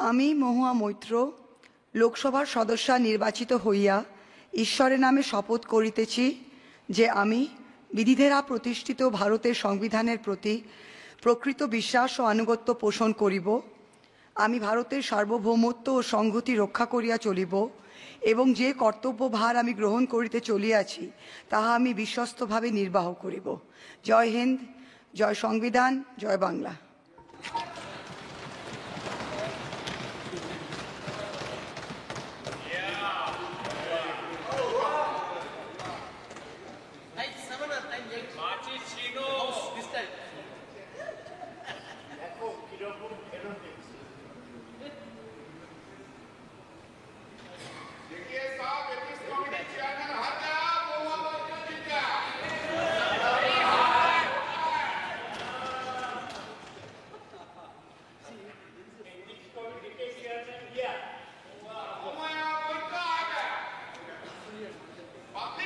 আমি মহুয়া মৈত্র লোকসভার সদস্য নির্বাচিত হইয়া ঈশ্বরের নামে শপথ করিতেছি যে আমি বিধিদ্বারা প্রতিষ্ঠিত ভারতের সংবিধানের প্রতি প্রকৃত বিশ্বাস ও আনুগত্য পোষণ করিব। আমি ভারতের সার্বভৌমত্ব ও সংহতি রক্ষা করিয়া চলিব এবং যে কর্তব্যভার আমি গ্রহণ করিতে চলিয়াছি তাহা আমি বিশ্বস্তভাবে নির্বাহ করিব। জয় হিন্দ, জয় সংবিধান, জয় বাংলা। Public